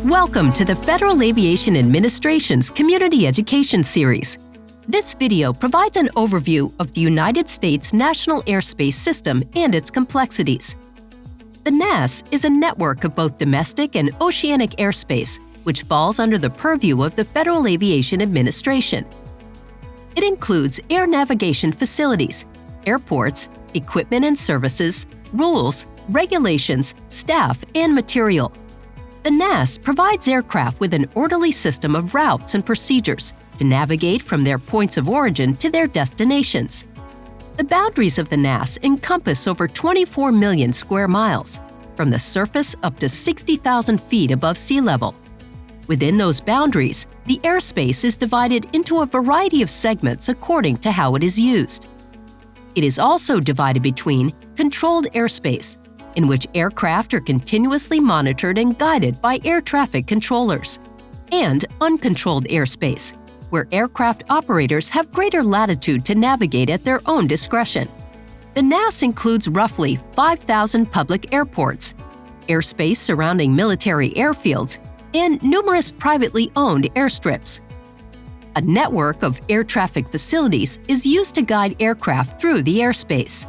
Welcome to the Federal Aviation Administration's Community Education Series. This video provides an overview of the United States National Airspace System and its complexities. The NAS is a network of both domestic and oceanic airspace, which falls under the purview of the Federal Aviation Administration. It includes air navigation facilities, airports, equipment and services, rules, regulations, staff, and material. The NAS provides aircraft with an orderly system of routes and procedures to navigate from their points of origin to their destinations. The boundaries of the NAS encompass over 24 million square miles, from the surface up to 60,000 feet above sea level. Within those boundaries, the airspace is divided into a variety of segments according to how it is used. It is also divided between controlled airspace, in which aircraft are continuously monitored and guided by air traffic controllers, and uncontrolled airspace, where aircraft operators have greater latitude to navigate at their own discretion. The NAS includes roughly 5,000 public airports, airspace surrounding military airfields, and numerous privately owned airstrips. A network of air traffic facilities is used to guide aircraft through the airspace.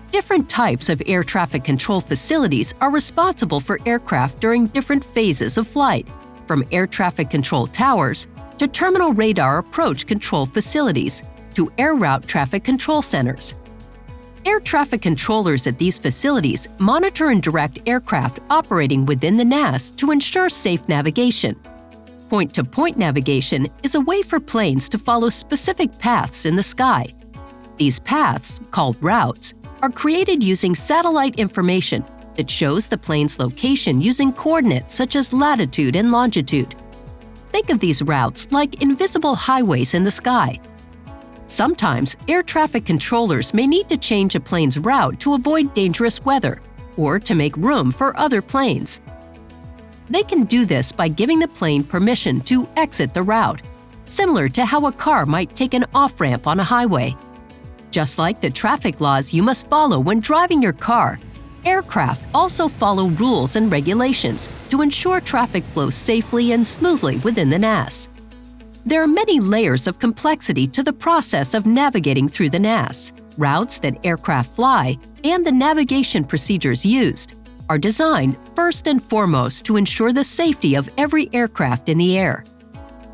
Different types of air traffic control facilities are responsible for aircraft during different phases of flight, from air traffic control towers to terminal radar approach control facilities to air route traffic control centers. Air traffic controllers at these facilities monitor and direct aircraft operating within the NAS to ensure safe navigation. Point-to-point navigation is a way for planes to follow specific paths in the sky. These paths, called routes, are created using satellite information that shows the plane's location using coordinates such as latitude and longitude. Think of these routes like invisible highways in the sky. Sometimes, air traffic controllers may need to change a plane's route to avoid dangerous weather or to make room for other planes. They can do this by giving the plane permission to exit the route, similar to how a car might take an off-ramp on a highway. Just like the traffic laws you must follow when driving your car, aircraft also follow rules and regulations to ensure traffic flows safely and smoothly within the NAS. There are many layers of complexity to the process of navigating through the NAS. Routes that aircraft fly and the navigation procedures used are designed first and foremost to ensure the safety of every aircraft in the air.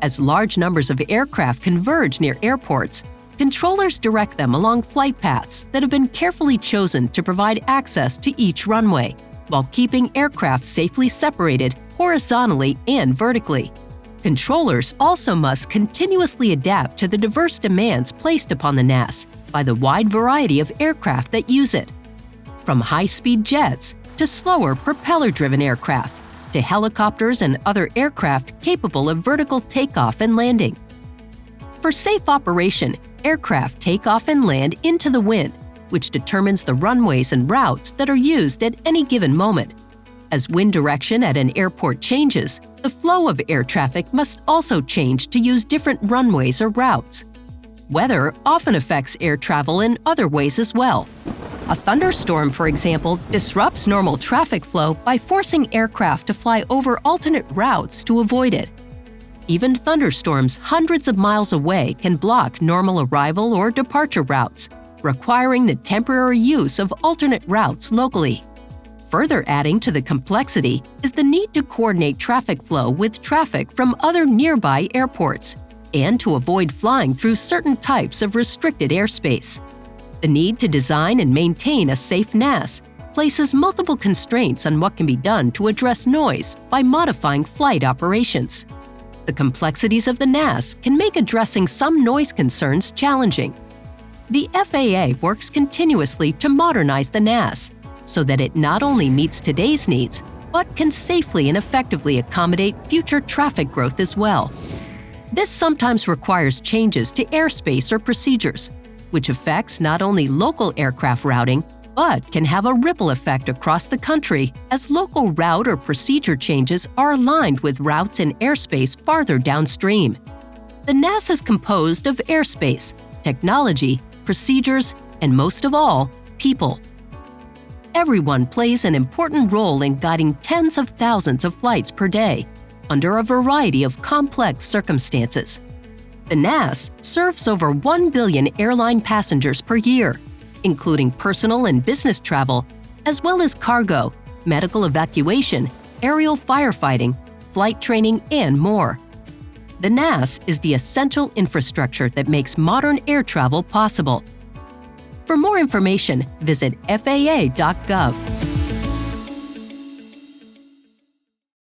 As large numbers of aircraft converge near airports, controllers direct them along flight paths that have been carefully chosen to provide access to each runway, while keeping aircraft safely separated horizontally and vertically. Controllers also must continuously adapt to the diverse demands placed upon the NAS by the wide variety of aircraft that use it, from high-speed jets to slower propeller-driven aircraft, to helicopters and other aircraft capable of vertical takeoff and landing. For safe operation, aircraft take off and land into the wind, which determines the runways and routes that are used at any given moment. As wind direction at an airport changes, the flow of air traffic must also change to use different runways or routes. Weather often affects air travel in other ways as well. A thunderstorm, for example, disrupts normal traffic flow by forcing aircraft to fly over alternate routes to avoid it. Even thunderstorms hundreds of miles away can block normal arrival or departure routes, requiring the temporary use of alternate routes locally. Further adding to the complexity is the need to coordinate traffic flow with traffic from other nearby airports and to avoid flying through certain types of restricted airspace. The need to design and maintain a safe NAS places multiple constraints on what can be done to address noise by modifying flight operations. The complexities of the NAS can make addressing some noise concerns challenging. The FAA works continuously to modernize the NAS so that it not only meets today's needs, but can safely and effectively accommodate future traffic growth as well. This sometimes requires changes to airspace or procedures, which affects not only local aircraft routing, but can have a ripple effect across the country as local route or procedure changes are aligned with routes and airspace farther downstream. The NAS is composed of airspace, technology, procedures, and most of all, people. Everyone plays an important role in guiding tens of thousands of flights per day, under a variety of complex circumstances. The NAS serves over 1 billion airline passengers per year, including personal and business travel, as well as cargo, medical evacuation, aerial firefighting, flight training, and more. The NAS is the essential infrastructure that makes modern air travel possible. For more information, visit FAA.gov.